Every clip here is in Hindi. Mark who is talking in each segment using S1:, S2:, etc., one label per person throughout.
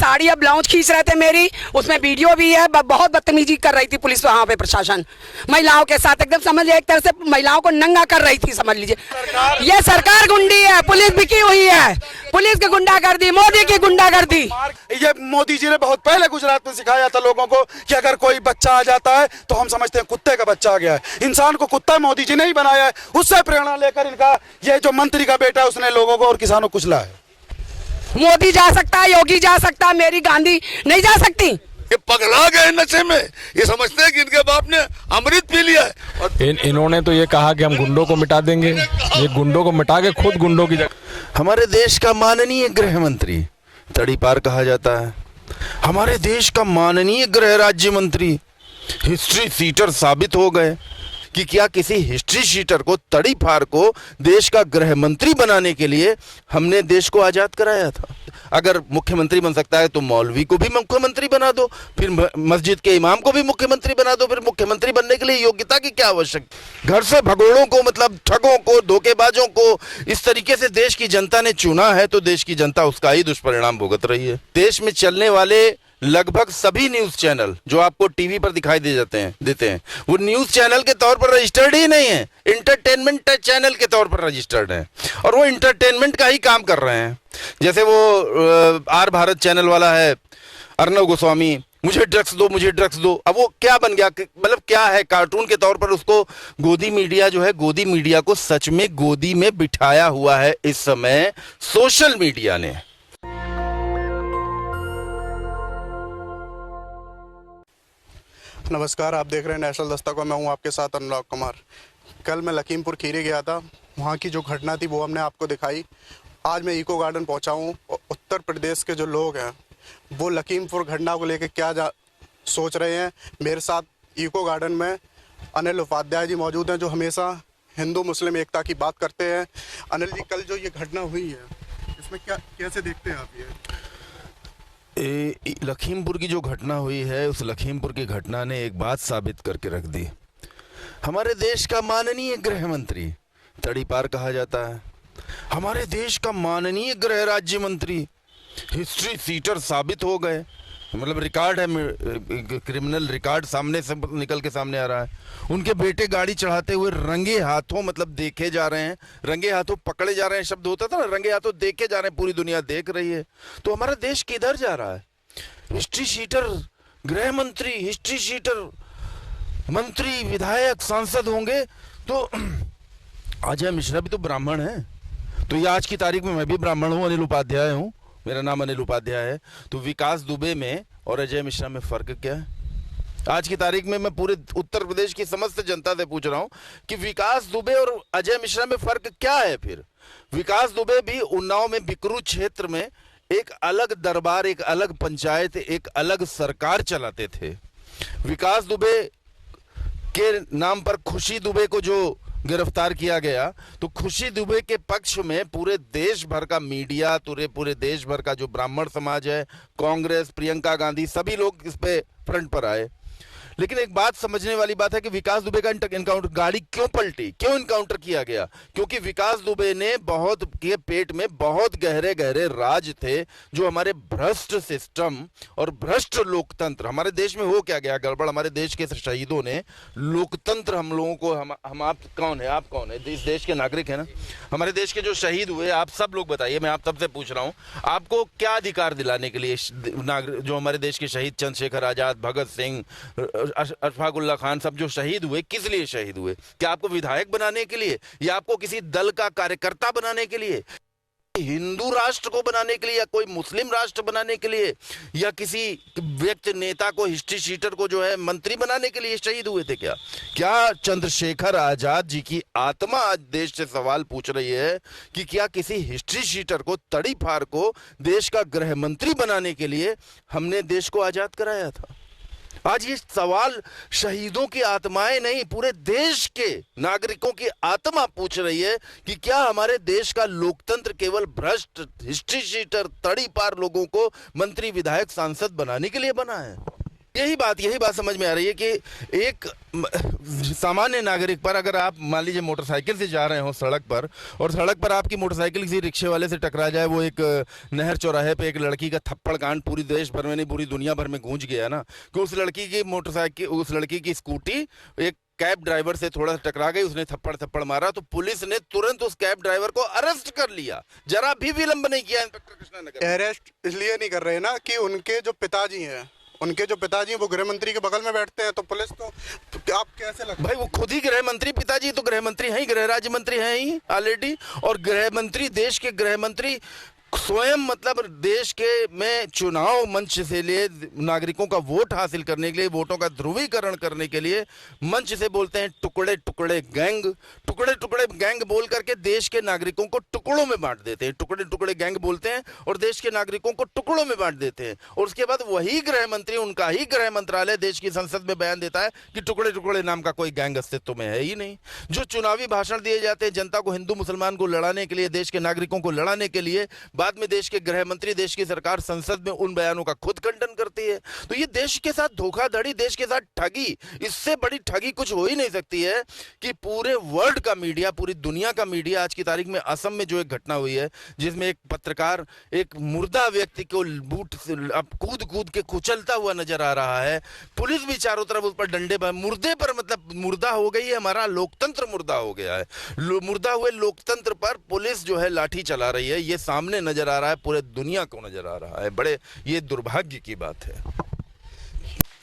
S1: साड़ी या ब्लाउज खींच रहे थे मेरी, उसमें वीडियो भी है। बहुत बदतमीजी कर रही थी पुलिस वहां पे, प्रशासन महिलाओं के साथ एकदम समझ लीजिए एक तरह से महिलाओं को नंगा कर रही थी, समझ लीजिए। ये सरकार गुंडी है, पुलिस बिकी हुई है, पुलिस की गुंडागर्दी, मोदी की गुंडागर्दी।
S2: ये मोदी जी ने बहुत पहले गुजरात में सिखाया था लोगों को कि अगर कोई बच्चा आ जाता है तो हम समझते हैं कुत्ते का बच्चा आ गया है। इंसान को कुत्ता मोदी जी ने ही बनाया है। उससे प्रेरणा लेकर इनका ये जो मंत्री का बेटा है उसने लोगों को और किसानों को कुचला है।
S1: मोदी जा सकता है, योगी जा सकता है, मेरी गांधी नहीं जा सकती।
S3: ये पगला गए नशे में, ये समझते हैं कि इनके बाप ने अमृत पी लिया है। और
S4: इन्होंने तो ये कहा कि हम गुंडों को मिटा देंगे, ये गुंडों को मिटा के खुद गुंडों की जगह।
S5: हमारे देश का माननीय गृह मंत्री तड़ीपार कहा जाता है। हमारे देश का माननीय गृह राज्य मंत्री हिस्ट्री सीटर साबित हो गए कि क्या किसी हिस्ट्री शीटर को तड़ीपार को देश का गृह मंत्री बनाने के लिए हमने देश को आजाद कराया था। अगर मुख्यमंत्री बन सकता है तो मौलवी को भी मुख्यमंत्री बना दो, फिर मस्जिद के इमाम को भी मुख्यमंत्री बना दो। फिर मुख्यमंत्री बनने के लिए योग्यता की क्या आवश्यकता? घर से भगोड़ों को, मतलब ठगों को, धोखेबाजों को इस तरीके से देश की जनता ने चुना है तो देश की जनता उसका ही दुष्परिणाम भुगत रही है। देश में चलने वाले लगभग सभी न्यूज चैनल जो आपको टीवी पर दिखाई देते हैं वो न्यूज चैनल के तौर पर रजिस्टर्ड ही नहीं है, इंटरटेनमेंट चैनल के तौर पर रजिस्टर्ड है और वो इंटरटेनमेंट का ही काम कर रहे हैं। जैसे वो आर भारत चैनल वाला है अर्नव गोस्वामी, मुझे ड्रग्स दो, मुझे ड्रग्स दो। अब वो क्या बन गया, मतलब क्या है, कार्टून के तौर पर उसको गोदी मीडिया जो है, गोदी मीडिया को सच में गोदी में बिठाया हुआ है इस समय सोशल मीडिया ने।
S6: नमस्कार, आप देख रहे हैं नेशनल दस्तक और मैं हूं आपके साथ अनुराग कुमार। कल मैं लखीमपुर खीरी गया था, वहां की जो घटना थी वो हमने आपको दिखाई। आज मैं इको गार्डन पहुंचा हूं और उत्तर प्रदेश के जो लोग हैं वो लखीमपुर घटना को लेकर क्या सोच रहे हैं। मेरे साथ इको गार्डन में अनिल उपाध्याय जी मौजूद हैं जो हमेशा हिंदू मुस्लिम एकता की बात करते हैं। अनिल जी, कल जो ये घटना हुई है इसमें कैसे देखते हैं आप? ये
S5: लखीमपुर की जो घटना हुई है, उस लखीमपुर की घटना ने एक बात साबित करके रख दी। हमारे देश का माननीय गृह मंत्री तड़ीपार कहा जाता है। हमारे देश का माननीय गृह राज्य मंत्री हिस्ट्री सीटर साबित हो गए, मतलब रिकॉर्ड है, क्रिमिनल रिकॉर्ड सामने से निकल के सामने आ रहा है। उनके बेटे गाड़ी चढ़ाते हुए रंगे हाथों, मतलब देखे जा रहे हैं, रंगे हाथों पकड़े जा रहे हैं। शब्द होता था ना, रंगे हाथों देखे जा रहे हैं, पूरी दुनिया देख रही है। तो हमारा देश किधर जा रहा है? हिस्ट्री शीटर गृह मंत्री, हिस्ट्री शीटर मंत्री, विधायक, सांसद होंगे तो अजय मिश्रा भी तो ब्राह्मण है। तो ये आज की तारीख में मैं भी ब्राह्मण हूँ, अनिल उपाध्याय हूँ, मेरा नाम अनिल उपाध्याय है। तो विकास दुबे में और अजय मिश्रा में फर्क क्या है? आज की तारीख में मैं पूरे उत्तर प्रदेश की समस्त जनता से पूछ रहा हूं कि विकास दुबे और अजय मिश्रा में फर्क क्या है? फिर विकास दुबे भी उन्नाव में बिकरू क्षेत्र में एक अलग दरबार, एक अलग पंचायत, एक अलग सरकार चलाते थे। विकास दुबे के नाम पर खुशी दुबे को जो गिरफ्तार किया गया, तो खुशी दुबे के पक्ष में पूरे देश भर का मीडिया, पूरे देश भर का जो ब्राह्मण समाज है, कांग्रेस, प्रियंका गांधी, सभी लोग इस पे फ्रंट पर आए। लेकिन एक बात समझने वाली बात है कि विकास दुबे का इनकाउंटर, गाड़ी क्यों पलटी, क्यों इनकाउंटर किया गया? क्योंकि विकास दुबे ने बहुत के पेट में बहुत गहरे गहरे राज थे जो हमारे भ्रष्ट सिस्टम और भ्रष्ट लोकतंत्र, हमारे देश में हो क्या गया गड़बड़, हमारे देश के शहीदों ने लोकतंत्र, हम लोगों को, हम आप कौन है, आप कौन है, इस देश के नागरिक है ना, हमारे देश के जो शहीद हुए, आप सब लोग बताइए, मैं आप सबसे पूछ रहा हूं, आपको क्या अधिकार दिलाने के लिए जो हमारे देश के शहीद चंद्रशेखर आजाद, भगत सिंह, अशफाकुल्ला खान, सब जो शहीद हुए, किस लिए शहीद हुए? क्या आपको विधायक बनाने के लिए, या आपको किसी दल का कार्यकर्ता बनाने के लिए, हिंदू राष्ट्र को बनाने के लिए, या कोई मुस्लिम राष्ट्र बनाने के लिए, या किसी व्यक्ति नेता को, हिस्ट्री शीटर को जो है मंत्री बनाने के लिए शहीद हुए थे? क्या चंद्रशेखर आजाद जी की आत्मा आज देश से सवाल पूछ रही है कि क्या किसी हिस्ट्री शीटर को, तड़ीपार को देश का गृह मंत्री बनाने के लिए हमने देश को आजाद कराया था? आज ये सवाल शहीदों की आत्माएं नहीं, पूरे देश के नागरिकों की आत्मा पूछ रही है कि क्या हमारे देश का लोकतंत्र केवल भ्रष्ट, हिस्ट्री शीटर, तड़ीपार लोगों को मंत्री, विधायक, सांसद बनाने के लिए बना है? यही बात समझ में आ रही है कि एक सामान्य नागरिक पर, अगर आप मान लीजिए मोटरसाइकिल से जा रहे हो सड़क पर, और सड़क पर आपकी मोटरसाइकिल किसी रिक्शे वाले से टकरा जाए, वो एक नहर चौराहे पे एक लड़की का थप्पड़ कांड पूरी देश भर में नहीं पूरी दुनिया भर में गूंज गया ना, कि उस लड़की की स्कूटी एक कैब ड्राइवर से थोड़ा टकरा गई, उसने थप्पड़ मारा, तो पुलिस ने तुरंत उस कैब ड्राइवर को अरेस्ट कर लिया, जरा भी विलंब नहीं किया। इंस्पेक्टर कृष्णा नगर
S6: अरेस्ट इसलिए नहीं कर रहे ना कि उनके जो पिताजी हैं वो गृह मंत्री के बगल में बैठते हैं, तो पुलिस को आप कैसे लगता
S5: भाई, वो खुद ही गृह मंत्री, पिताजी तो गृह मंत्री हैं ही, गृह राज्य मंत्री हैं ही ऑलरेडी, और गृह मंत्री, देश के गृह मंत्री स्वयं, मतलब देश के में चुनाव मंच से लिए नागरिकों का वोट हासिल करने के लिए, वोटों का ध्रुवीकरण करने के लिए मंच से बोलते हैं टुकड़े टुकड़े गैंग बोल करके देश के नागरिकों को टुकड़ों में बांट देते हैं, टुकड़े टुकड़े गैंग बोलते हैं और देश के नागरिकों को टुकड़ों में बांट देते हैं। और उसके बाद वही गृह मंत्री, उनका ही गृह मंत्रालय देश की संसद में बयान देता है कि टुकड़े टुकड़े नाम का कोई गैंग अस्तित्व में है ही नहीं। जो चुनावी भाषण दिए जाते हैं जनता को, हिंदू मुसलमान को लड़ाने के लिए, देश के नागरिकों को लड़ाने के लिए, बाद में देश के गृह मंत्री, देश की सरकार संसद में उन बयानों का खुद खंडन करती है। तो ये देश के साथ धोखाधड़ी, देश के साथ ठगी, इससे बड़ी ठगी कुछ हो ही नहीं सकती है कि पूरे वर्ल्ड का मीडिया, पूरी दुनिया का मीडिया, आज की तारीख में असम में जो एक घटना हुई है जिसमें एक पत्रकार एक मुर्दा व्यक्ति को बूट अब कूद के कुचलता हुआ नजर आ रहा है, पुलिस भी चारों तरफ उस पर डंडे पर, मुर्दे पर, मतलब मुर्दा हो गई है, हमारा लोकतंत्र मुर्दा हो गया है, मुर्दा हुए लोकतंत्र पर पुलिस जो है लाठी चला रही है, ये सामने नजर आ रहा है, पूरे दुनिया को नजर आ रहा है। बड़े ये दुर्भाग्य की बात है।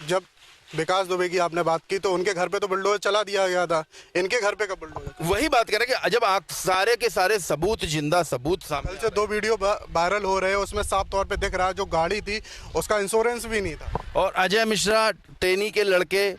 S6: जब विकास दुबे की आपने बात की तो उनके घर पे तो बुलडोजर चला दिया गया था, इनके घर पे कब बुलडोजर?
S5: वही बात करें कि जब आप सारे के सारे सबूत, जिंदा सबूत सामने,
S6: कल से 2 वीडियो वायरल हो रहे हैं, उसमें साफ तौर पे दिख रहा है जो गाड़ी थी उसका इंश्योरेंस भी नहीं था।
S5: और अजय मिश्रा टेनी के लड़के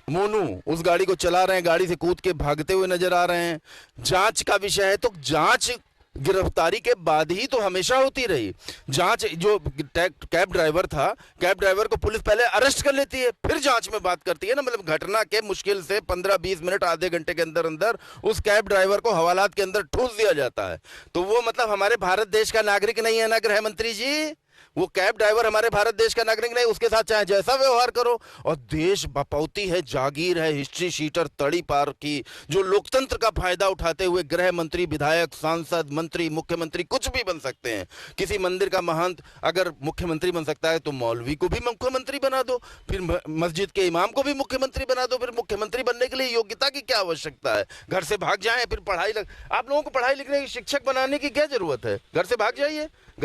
S5: मोनू उस गाड़ी को चला रहे हैं, गाड़ी से कूद के भागते हुए नजर आ रहे हैं। जांच का विषय है तो जांच गिरफ्तारी के बाद ही तो हमेशा होती रही जांच। जो कैब ड्राइवर था, कैब ड्राइवर को पुलिस पहले अरेस्ट कर लेती है, फिर जांच में बात करती है ना, मतलब घटना के मुश्किल से 15-20 मिनट, आधे घंटे के अंदर अंदर उस कैब ड्राइवर को हवालात के अंदर ठूस दिया जाता है। तो वो मतलब हमारे भारत देश का नागरिक नहीं है ना गृह मंत्री जी, वो कैब ड्राइवर हमारे भारत देश का नागरिक नहीं, उसके साथ चाहे जैसा व्यवहार करो। और देश बपौती है, जागीर है, हिस्ट्री शीटर तड़ी पार की, जो लोकतंत्र का फायदा उठाते हुए गृह मंत्री, विधायक, सांसद, मंत्री, मुख्यमंत्री कुछ भी बन सकते हैं। किसी मंदिर का महंत अगर मुख्यमंत्री बन सकता है तो मौलवी को भी मुख्यमंत्री बना दो, फिर मस्जिद के इमाम को भी मुख्यमंत्री बना दो। फिर मुख्यमंत्री बनने के लिए योग्यता की क्या आवश्यकता है? घर से भाग जाए, फिर आप लोगों को पढ़ाई लिखने की, शिक्षक बनाने की क्या जरूरत है? घर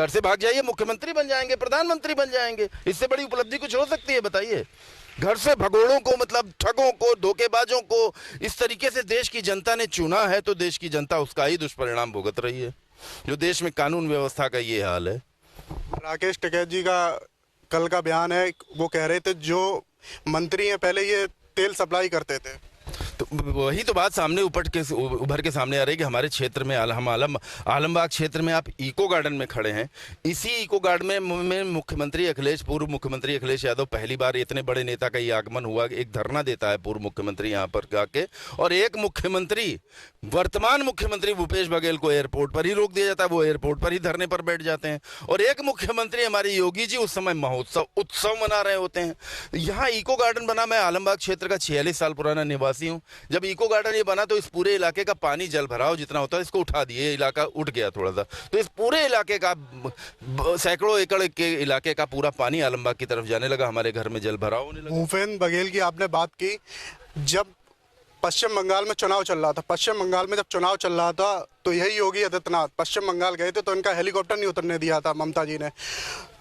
S5: से भाग जाइए, मुख्यमंत्री बन जाएंगे, प्रधानमंत्री बन जाएंगे। इससे बड़ी उपलब्धि कुछ हो सकती है बताइए? घर से भगोड़ों को, मतलब ठगों को, धोखेबाजों को इस तरीके से देश की जनता ने चुना है, तो देश की जनता उसका ही दुष्परिणाम भुगत रही है। जो देश में कानून व्यवस्था का ये हाल है।
S6: राकेश टिकैत जी का कल का बयान है, वो कह रहे थे जो मंत्री हैं पहले ये तेल सप्लाई करते थे,
S5: तो वही तो बात सामने उभर के सामने आ रही है कि हमारे क्षेत्र में हम आलमबाग क्षेत्र में आप इको गार्डन में खड़े हैं। इसी इको गार्डन में मुख्यमंत्री अखिलेश, पूर्व मुख्यमंत्री अखिलेश यादव पहली बार, इतने बड़े नेता का ये आगमन हुआ, एक धरना देता है पूर्व मुख्यमंत्री यहाँ पर जाके, और एक मुख्यमंत्री, वर्तमान मुख्यमंत्री भूपेश बघेल को एयरपोर्ट पर ही रोक दिया जाता है, वो एयरपोर्ट पर ही धरने पर बैठ जाते हैं। और एक मुख्यमंत्री हमारे योगी जी उस समय महोत्सव, उत्सव मना रहे होते हैं। यहाँ इको गार्डन बना, मैं आलमबाग क्षेत्र का 46 साल पुराना निवासी हूँ। जब इको गार्डन ये बना तो इस पूरे इलाके का पानी, जल भराव जितना होता है, इसको उठा दिए, इलाका उठ गया थोड़ा सा, तो इस पूरे इलाके का, सैकड़ों एकड़ के इलाके का पूरा पानी आलमबाग की तरफ जाने लगा, हमारे घर में जल भराव होने लगा।
S6: भूपेश बघेल की आपने बात की, जब पश्चिम बंगाल में चुनाव चल रहा था, तो यही योगी आदित्यनाथ पश्चिम बंगाल गए थे तो इनका हेलीकॉप्टर नहीं उतरने दिया था ममता जी ने।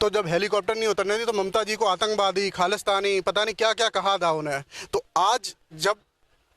S6: तो जब हेलीकॉप्टर नहीं उतरने दी तो ममता जी को आतंकवादी, खालिस्तानी, पता नहीं क्या क्या कहा था उन्हें। तो आज जब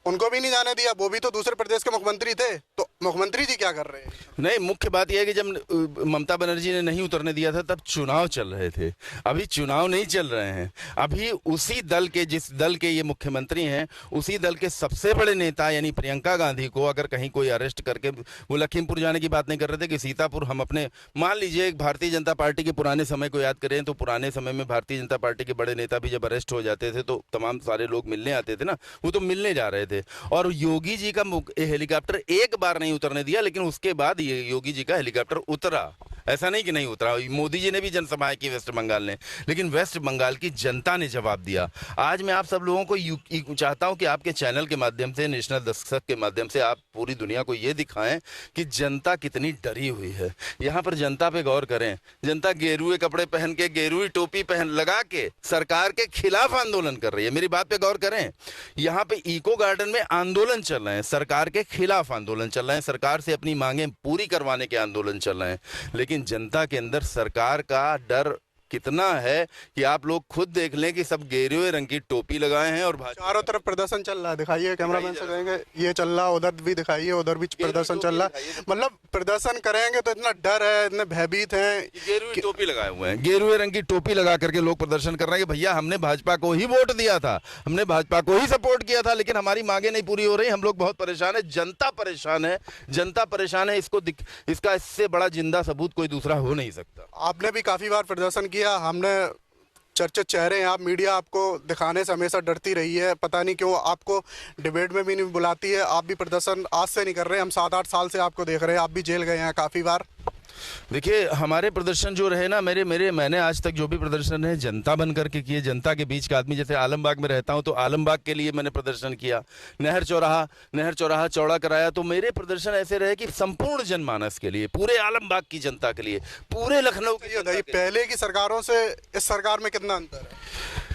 S6: उनको भी नहीं जाने दिया, वो भी तो दूसरे प्रदेश के मुख्यमंत्री थे, तो मुख्यमंत्री जी क्या कर रहे हैं?
S5: नहीं, मुख्य बात यह है कि जब ममता बनर्जी ने नहीं उतरने दिया था तब चुनाव चल रहे थे, अभी चुनाव नहीं चल रहे हैं। अभी उसी दल के, जिस दल के ये मुख्यमंत्री हैं, उसी दल के सबसे बड़े नेता यानी प्रियंका गांधी को अगर कहीं कोई अरेस्ट करके, वो लखीमपुर जाने की बात नहीं कर रहे थे कि सीतापुर, हम अपने, मान लीजिए एक भारतीय जनता पार्टी के पुराने समय को याद करें तो पुराने समय में भारतीय जनता पार्टी के बड़े नेता भी जब अरेस्ट हो जाते थे तो तमाम सारे लोग मिलने आते थे ना, वो तो मिलने जा रहे थे। थे। और योगी जी का हेलीकॉप्टर एक बार नहीं उतरने दिया, लेकिन उसके बाद ये योगी जी का हेलीकॉप्टर उतरा। ऐसा नहीं कि नहीं उतरा, मोदी जी ने भी जनसभाएं की वेस्ट बंगाल ने, लेकिन वेस्ट बंगाल की जनता ने जवाब दिया। आज मैं आप सब लोगों को चाहता हूं कि आपके चैनल के माध्यम से, नेशनल दस्तक के माध्यम से आप पूरी दुनिया को ये दिखाएं कि जनता कितनी डरी हुई है। यहाँ पर जनता पे गौर करें, जनता गेरुए कपड़े पहन के, गेरुई टोपी पहन लगा के सरकार के खिलाफ आंदोलन कर रही है। मेरी बात पे गौर करें, यहाँ पे इको गार्डन में आंदोलन चल रहे हैं, सरकार के खिलाफ आंदोलन चल रहे हैं, सरकार से अपनी मांगें पूरी करवाने के आंदोलन चल रहे हैं। लेकिन जनता के अंदर सरकार का डर कितना है कि आप लोग खुद देख लें कि सब गेरुए रंग की टोपी लगाए हैं और
S6: चारों तरफ प्रदर्शन चल रहा है, दिखाइए कैमरामैन से कहेंगे, ये चल रहा, उधर भी दिखाइए, उधर भी प्रदर्शन चल रहा है। मतलब प्रदर्शन करेंगे तो इतना डर है, इतने भयभीत हैं।
S5: गेरुए टोपी लगाए हुए हैं, गेरुए रंग की टोपी लगा करके लोग प्रदर्शन कर रहे हैं कि भैया हमने भाजपा को ही वोट दिया था, हमने भाजपा को ही सपोर्ट किया था, लेकिन हमारी मांगे नहीं पूरी हो रही, हम लोग बहुत परेशान है, जनता परेशान है, जनता परेशान है। इसका इससे बड़ा जिंदा सबूत कोई दूसरा हो नहीं सकता।
S6: आपने भी काफी बार प्रदर्शन किया, हमने चर्चित चेहरे हैं आप, मीडिया आपको दिखाने से हमेशा डरती रही है, पता नहीं क्यों आपको डिबेट में भी नहीं बुलाती है। आप भी प्रदर्शन आज से नहीं कर रहे हैं, हम 7-8 साल से आपको देख रहे हैं, आप भी जेल गए हैं काफ़ी बार।
S5: देखिए हमारे प्रदर्शन जो रहे ना, मैंने आज तक जो भी प्रदर्शन है जनता बन करके किए, जनता के बीच का आदमी। जैसे आलमबाग में रहता हूं तो आलमबाग के लिए मैंने प्रदर्शन किया, नहर चौराहा चौड़ा कराया। तो मेरे प्रदर्शन ऐसे रहे कि संपूर्ण जनमानस के लिए, पूरे आलमबाग की जनता के लिए, पूरे लखनऊ के लिए।
S6: पहले की सरकारों से इस सरकार में कितना अंतर है?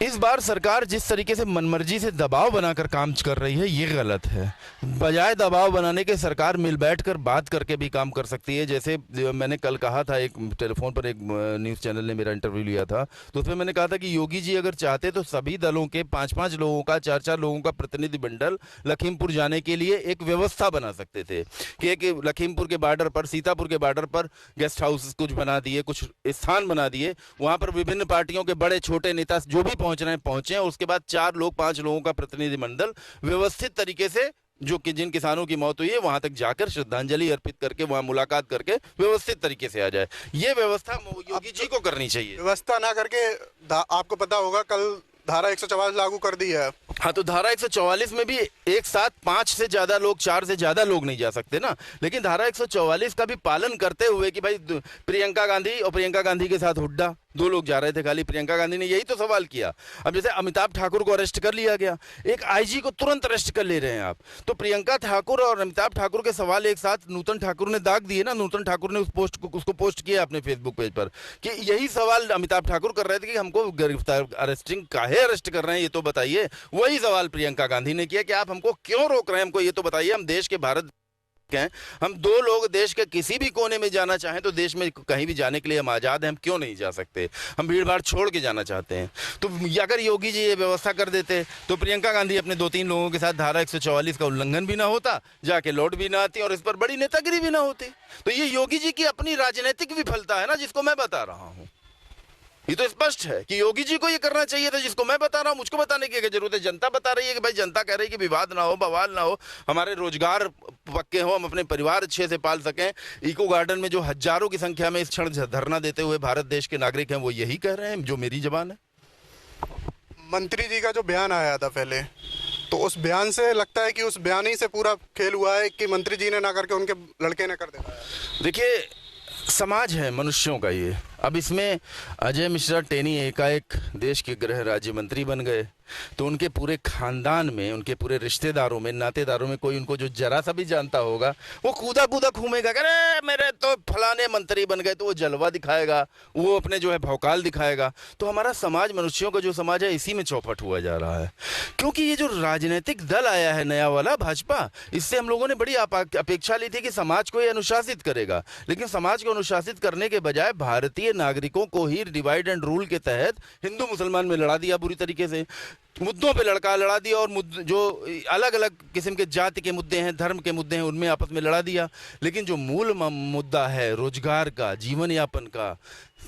S5: इस बार सरकार जिस तरीके से मनमर्जी से दबाव बनाकर काम कर रही है, ये गलत है। बजाय दबाव बनाने के सरकार मिल बैठकर बात करके भी काम कर सकती है। जैसे मैंने कल कहा था, एक टेलीफोन पर एक न्यूज़ चैनल ने मेरा इंटरव्यू लिया था, तो उसमें मैंने कहा था कि योगी जी अगर चाहते तो सभी दलों के 5-5 लोगों का, 4-4 लोगों का प्रतिनिधिमंडल लखीमपुर जाने के लिए एक व्यवस्था बना सकते थे कि एक लखीमपुर के बॉर्डर पर, सीतापुर के बॉर्डर पर गेस्ट हाउस कुछ बना दिए, कुछ स्थान बना दिए, वहाँ पर विभिन्न पार्टियों के बड़े छोटे नेता जो भी पहुंच रहे हैं पहुंचे, और उसके बाद 4-5 लोगों का प्रतिनिधिमंडल व्यवस्थित तरीके से, जो कि जिन किसानों की मौत हुई है वहां तक जाकर श्रद्धांजलि अर्पित करके, वहां मुलाकात करके व्यवस्थित तरीके से आ जाए। ये व्यवस्था योगी जी को करनी चाहिए।
S6: व्यवस्था ना करके आपको पता होगा कल धारा 144 लागू कर दी है।
S5: हाँ, तो धारा 144 में भी एक साथ 5 से ज्यादा लोग, 4 से ज्यादा लोग नहीं जा सकते ना, लेकिन धारा 144 का भी पालन करते हुए कि भाई प्रियंका गांधी और प्रियंका गांधी के साथ हुड्डा 2 लोग जा रहे थे खाली, प्रियंका गांधी ने यही तो सवाल किया। अब जैसे अमिताभ ठाकुर को अरेस्ट कर लिया गया, एक आईजी को तुरंत अरेस्ट कर ले रहे हैं आप, तो प्रियंका ठाकुर और अमिताभ ठाकुर के सवाल एक साथ नूतन ठाकुर ने दाग दिए ना। नूतन ठाकुर ने उसको पोस्ट किया अपने फेसबुक पेज पर कि यही सवाल अमिताभ ठाकुर कर रहे थे कि हमको गिरफ्तार, काहे अरेस्ट कर रहे हैं ये तो बताइए। वही सवाल प्रियंका गांधी ने किया कि आप हमको क्यों रोक रहे हैं, हमको ये तो बताइए। हम देश के भारत हैं, हम 2 लोग देश के किसी भी कोने में जाना चाहें तो देश में कहीं भी जाने के लिए हम आज़ाद हैं, हम क्यों नहीं जा सकते? हम भीड़ भाड़ छोड़ के जाना चाहते हैं। तो अगर योगी जी ये व्यवस्था कर देते तो प्रियंका गांधी अपने 2-3 लोगों के साथ धारा 144 का उल्लंघन भी ना होता, जाके लौट भी ना आती और इस पर बड़ी नेतागिरी भी ना होती। तो ये योगी जी की अपनी राजनीतिक विफलता है ना, जिसको मैं बता रहा हूँ। ये तो स्पष्ट है कि योगी जी को ये करना चाहिए था, जिसको मैं बता रहा हूँ। मुझको बताने की क्या जरूरत है? जनता बता रही है कि भाई, जनता कह रही है कि विवाद ना हो, बवाल ना हो, हमारे रोजगार पक्के हो, हम अपने परिवार अच्छे से पाल सकें। इको गार्डन में जो हजारों की संख्या में इस क्षण धरना देते हुए भारत देश के नागरिक हैं, वो यही कह रहे हैं जो मेरी जबान है।
S6: मंत्री जी का जो बयान आया था पहले, तो उस बयान से लगता है कि उस बयान ही से पूरा खेल हुआ है कि मंत्री जी ने ना करके उनके लड़के ने कर दिखाया।
S5: देखिए, समाज है मनुष्यों का ये। अब इसमें अजय मिश्रा टेनी एकाएक देश के गृह राज्य मंत्री बन गए, तो उनके पूरे खानदान में, उनके पूरे रिश्तेदारों में, नातेदारों में कोई उनको जो जरा सा भी जानता होगा, वो कूदा कूदा घूमेगा, अरे मेरे तो फलाने मंत्री बन गए, तो वो जलवा दिखाएगा, वो अपने जो है भौकाल दिखाएगा। तो हमारा समाज, मनुष्यों का जो समाज है, इसी में चौपट हुआ जा रहा है। क्योंकि ये जो राजनीतिक दल आया है नया वाला भाजपा, इससे हम लोगों ने बड़ी अपेक्षा ली थी कि समाज को ये अनुशासित करेगा, लेकिन समाज को अनुशासित करने के बजाय भारतीय नागरिकों को ही डिवाइड एंड रूल के तहत हिंदू मुसलमान में लड़ा दिया बुरी तरीके से। मुद्दों पे लड़ा दिया, और जो अलग अलग किस्म के जाति के मुद्दे हैं, धर्म के मुद्दे हैं, उनमें आपस में लड़ा दिया। लेकिन जो मूल मुद्दा है रोजगार का, जीवन यापन का,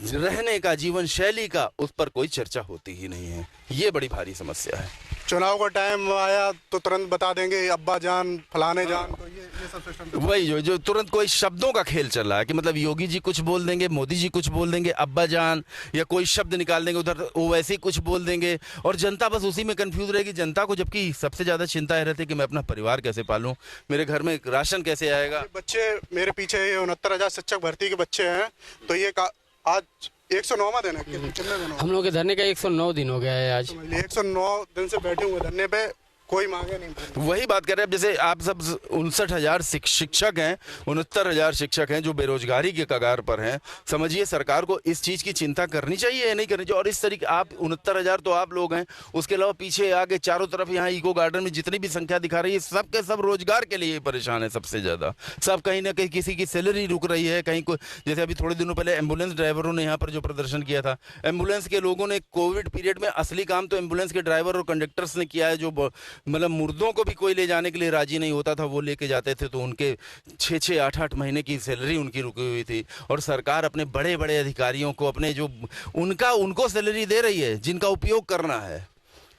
S5: रहने का, जीवन शैली का, उस पर कोई चर्चा होती ही नहीं है। ये बड़ी भारी समस्या है।
S6: चुनाव का टाइम आया तो तुरंत बता देंगे अब्बा जान फलाने जान, तो ये सब सिस्टम
S5: वही जो तुरंत कोई शब्दों का खेल चल रहा है कि मतलब योगी जी कुछ बोल देंगे, मोदी जी कुछ बोल देंगे, अब्बा जान, या कोई शब्द निकाल देंगे उधर वो वैसे ही कुछ बोल देंगे, और जनता बस उसी में कंफ्यूज रहेगी। जनता को जबकि सबसे ज़्यादा चिंता है रहती है कि मैं अपना परिवार कैसे पालूं, मेरे घर में राशन कैसे आएगा।
S6: बच्चे मेरे पीछे ये 69,000 शिक्षक भर्ती के बच्चे हैं, तो ये आज 109वां दिन है, कितने दिन
S7: हम लोग के धरने का 109 दिन हो गया है आज।
S6: 109 दिन से बैठे हुए धरने पे, कोई मांगे नहीं।
S5: वही बात कर रहे हैं, जैसे आप सब 59,000 शिक्षक हैं, 69,000 शिक्षक हैं जो बेरोजगारी के कगार पर हैं। समझिए सरकार को इस चीज़ की चिंता करनी चाहिए या नहीं करनी चाहिए। और इस तरीके आप 69,000 तो आप लोग हैं, उसके अलावा पीछे आगे चारों तरफ यहाँ इको गार्डन में जितनी भी संख्या दिखा रही है, सब के सब रोजगार के लिए परेशान है सबसे ज़्यादा। सब कहीं ना कहीं किसी की सैलरी रुक रही है, कहीं कोई, जैसे अभी थोड़े दिनों पहले एम्बुलेंस ड्राइवरों ने यहाँ पर जो प्रदर्शन किया था, एम्बुलेंस के लोगों ने कोविड पीरियड में असली काम तो एम्बुलेंस के ड्राइवर और कंडक्टर्स ने किया है। जो मतलब मुर्दों को भी कोई ले जाने के लिए राजी नहीं होता था, वो लेके जाते थे, तो उनके 6-6, 8-8 महीने की सैलरी उनकी रुकी हुई थी। और सरकार अपने बड़े बड़े अधिकारियों को, अपने जो उनको सैलरी दे रही है जिनका उपयोग करना है,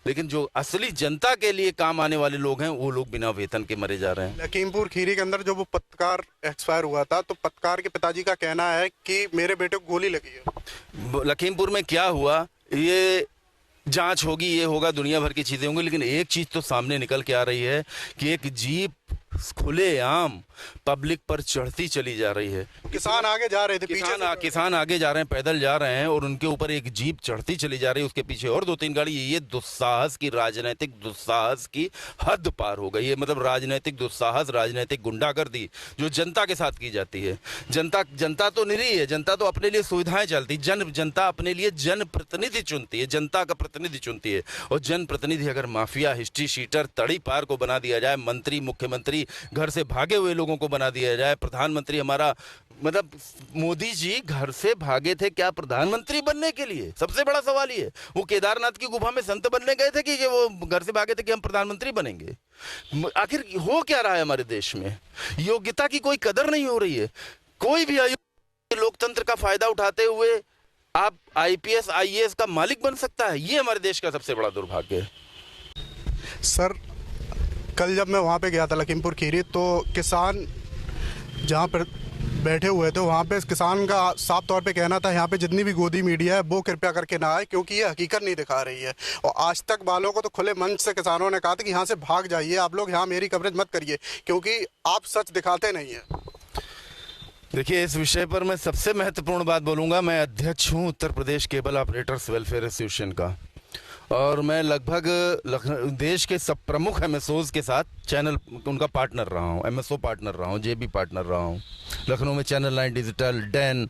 S5: लेकिन जो असली जनता के लिए काम आने वाले लोग हैं वो लोग बिना वेतन के मरे जा रहे हैं।
S6: लखीमपुर खीरी के अंदर जो वो पत्रकार एक्सपायर हुआ था, तो पत्रकार के पिताजी का कहना है कि मेरे बेटे को गोली लगी है।
S5: लखीमपुर में क्या हुआ ये जांच होगी, ये होगा, दुनिया भर की चीज़ें होंगी, लेकिन एक चीज़ तो सामने निकल के आ रही है कि एक जीप खुलेआम पब्लिक पर चढ़ती चली जा रही है।
S6: किसान आगे जा रहे थे,
S5: किसान आगे जा रहे हैं, पैदल जा रहे हैं, और उनके ऊपर एक जीप चढ़ती चली जा रही है, उसके पीछे और 2-3 गाड़ी। ये दुस्साहस की, राजनीतिक दुस्साहस की हद पार हो गई है। मतलब राजनीतिक दुस्साहस, राजनीतिक गुंडागर्दी जो जनता के साथ की जाती है। जनता तो निरीह है, जनता तो अपने लिए सुविधाएं चलती, जनता अपने लिए जनप्रतिनिधि चुनती है, जनता का प्रतिनिधि चुनती है। और जनप्रतिनिधि अगर माफिया, हिस्ट्री शीटर, तड़ी पार को बना दिया जाए, मंत्री, मुख्यमंत्री, घर से भागे हुए लोगों को बना दिया जाए, प्रधानमंत्री हमारा, मतलब मोदी जी घर से भागे थे क्या प्रधानमंत्री बनने के लिए? सबसे बड़ा सवाल ये है। वो केदारनाथ की गुफा में संत बनने गए थे कि वो घर से भागे थे कि हम प्रधानमंत्री बनेंगे? आखिर हो क्या रहा है हमारे देश में? योग्यता की कोई कदर नहीं हो रही है। कोई भी लोकतंत्र का फायदा उठाते हुए आप IPS, IAS का मालिक बन सकता है, ये हमारे देश का सबसे बड़ा दुर्भाग्य है।
S6: सर, कल जब मैं वहाँ पे गया था लखीमपुर खीरी, तो किसान जहाँ पर बैठे हुए थे, वहाँ पे किसान का साफ तौर पे कहना था यहाँ पे जितनी भी गोदी मीडिया है वो कृपया करके ना आए, क्योंकि ये हकीकत नहीं दिखा रही है। और आज तक वालों को तो खुले मंच से किसानों ने कहा था कि यहाँ से भाग जाइए, आप लोग यहाँ मेरी कवरेज मत करिए, क्योंकि आप सच दिखाते नहीं हैं।
S5: देखिए, इस विषय पर मैं सबसे महत्वपूर्ण बात बोलूँगा। मैं अध्यक्ष हूँ Uttar Pradesh cable operators welfare association का, और मैं लगभग देश के सब प्रमुख MSOs के साथ चैनल उनका पार्टनर रहा हूँ, MSO पार्टनर रहा हूँ, JB पार्टनर रहा हूँ। लखनऊ में channel 9 digital, Dan,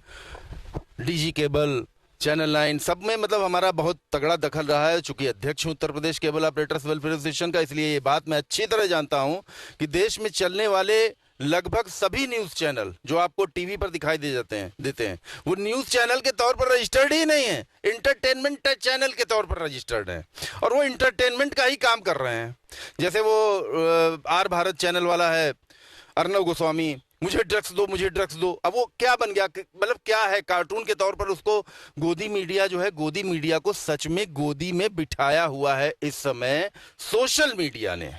S5: DG cable, channel 9, सब में मतलब हमारा बहुत तगड़ा दखल रहा है। चूंकि अध्यक्ष हूँ Uttar Pradesh cable operators welfare association का, इसलिए ये बात मैं अच्छी तरह जानता हूँ कि देश में चलने वाले लगभग सभी न्यूज़ चैनल जो आपको टीवी पर दिखाई देते हैं, वो न्यूज़ चैनल के तौर पर रजिस्टर्ड ही नहीं है, इंटरटेनमेंट चैनल के तौर पर रजिस्टर्ड है, और वो इंटरटेनमेंट का ही काम कर रहे हैं। जैसे वो आर भारत चैनल वाला है, अर्नव गोस्वामी, मुझे ड्रग्स दो, मुझे ड्रग्स दो। अब वो क्या बन गया, मतलब क्या है, कार्टून के तौर पर उसको गोदी मीडिया जो है, गोदी मीडिया को सच में गोदी में बिठाया हुआ है इस समय सोशल मीडिया ने।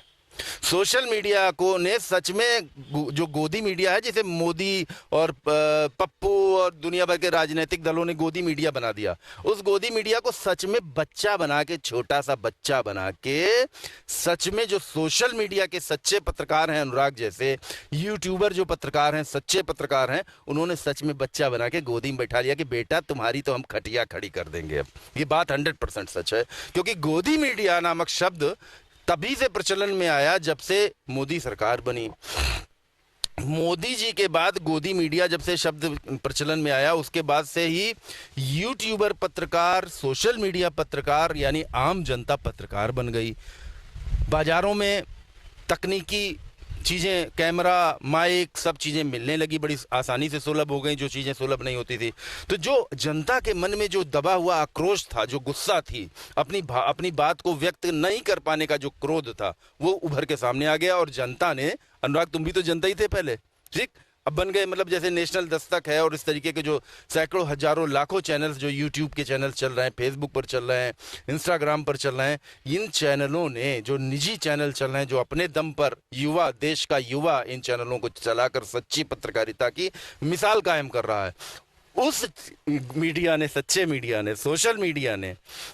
S5: सोशल मीडिया को ने सच में जो गोदी मीडिया है, जिसे मोदी और पप्पू और दुनिया भर के राजनीतिक दलों ने गोदी मीडिया बना दिया, उस गोदी मीडिया को सच में बच्चा बना के, छोटा सा बच्चा बना के, सच में जो सोशल मीडिया के सच्चे पत्रकार हैं, अनुराग जैसे यूट्यूबर जो पत्रकार हैं, सच्चे पत्रकार हैं, उन्होंने सच में बच्चा बना के गोदी में बैठा लिया कि बेटा तुम्हारी तो हम खटिया खड़ी कर देंगे। अब ये बात 100% सच है, क्योंकि गोदी मीडिया नामक शब्द तभी से प्रचलन में आया जब से मोदी सरकार बनी। मोदी जी के बाद गोदी मीडिया जब से शब्द प्रचलन में आया, उसके बाद से ही यूट्यूबर पत्रकार, सोशल मीडिया पत्रकार यानी आम जनता पत्रकार बन गई। बाजारों में तकनीकी चीज़ें, कैमरा, माइक, सब चीज़ें मिलने लगी, बड़ी आसानी से सुलभ हो गई, जो चीज़ें सुलभ नहीं होती थी। तो जो जनता के मन में जो दबा हुआ आक्रोश था, जो गुस्सा थी, अपनी बात को व्यक्त नहीं कर पाने का जो क्रोध था, वो उभर के सामने आ गया। और जनता ने, अनुराग तुम भी तो जनता ही थे पहले, ठीक, अब बन गए, मतलब जैसे नेशनल दस्तक है और इस तरीके के जो सैकड़ों हजारों लाखों चैनल्स जो यूट्यूब के चैनल चल रहे हैं, फेसबुक पर चल रहे हैं, इंस्टाग्राम पर चल रहे हैं, इन चैनलों ने जो निजी चैनल चल रहे हैं, जो अपने दम पर युवा, देश का युवा इन चैनलों को चलाकर सच्ची पत्रकारिता की मिसाल कायम कर रहा है, उस मीडिया ने, सच्चे मीडिया ने, सोशल मीडिया ने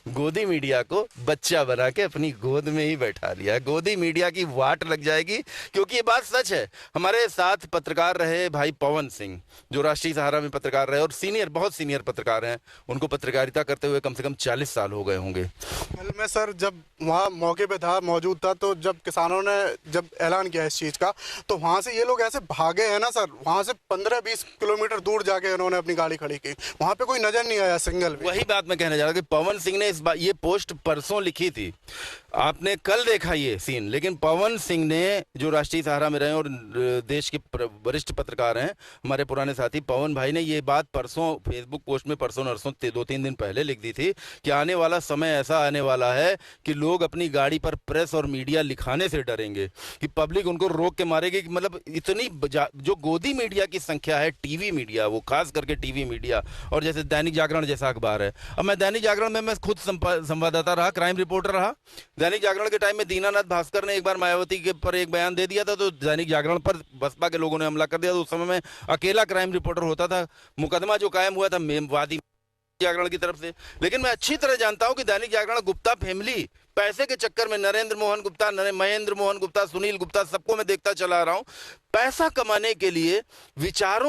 S5: गोदी मीडिया को बच्चा बना के अपनी गोद में ही बैठा लिया है। गोदी मीडिया की वाट लग जाएगी, क्योंकि ये बात सच है। हमारे साथ पत्रकार रहे भाई पवन सिंह, जो राष्ट्रीय सहारा में पत्रकार रहे और सीनियर, बहुत सीनियर पत्रकार हैं। उनको पत्रकारिता करते हुए कम से कम 40 साल हो गए होंगे।
S6: कल मैं सर जब वहाँ मौके पे था, मौजूद था, तो जब किसानों ने जब ऐलान किया इस चीज़ का, तो वहाँ से ये लोग ऐसे भागे हैं ना सर, वहाँ से 15-20 किलोमीटर दूर जाके उन्होंने अपनी गाड़ी खड़ी की, वहाँ पे कोई नजर नहीं आया सिंगल भी।
S5: वही बात मैं कहने जा रहा था कि पवन सिंह ने ये पोस्ट परसों लिखी थी, आपने कल देखा ये सीन, लेकिन पवन सिंह ने, जो राष्ट्रीय सहारा में रहे और देश के वरिष्ठ पत्रकार हैं, हमारे पुराने साथी पवन भाई ने ये बात परसों फेसबुक पोस्ट में, परसों नरसों 2-3 दिन पहले लिख दी थी कि आने वाला समय ऐसा आने वाला है कि लोग अपनी गाड़ी पर प्रेस और मीडिया लिखाने से डरेंगे, कि पब्लिक उनको रोक के मारेगी। कि मतलब इतनी जो गोदी मीडिया की संख्या है, टीवी मीडिया, वो खास करके टीवी मीडिया, और जैसे दैनिक जागरण जैसा अखबार है। अब मैं दैनिक जागरण में मैं खुद संवाददाता रहा, क्राइम रिपोर्टर रहा। दैनिक जागरण के टाइम में दीनानाथ भास्कर ने एक बार मायावती के पर एक बयान दे दिया था, तो दैनिक जागरण पर बसपा के लोगों ने हमला कर दिया। तो उस समय में अकेला क्राइम रिपोर्टर होता था। मुकदमा जो कायम हुआ था वादी जागरण की तरफ से। लेकिन मैं अच्छी तरह जानता हूं कि दैनिक जागरण गुप्ता फैमिली, पैसे के चक्कर में नरेंद्र मोहन गुप्ता, महेंद्र मोहन गुप्ता, सुनील गुप्ता, सबको मैं देखता चला रहा हूं। पैसा कमाने के लिए विचार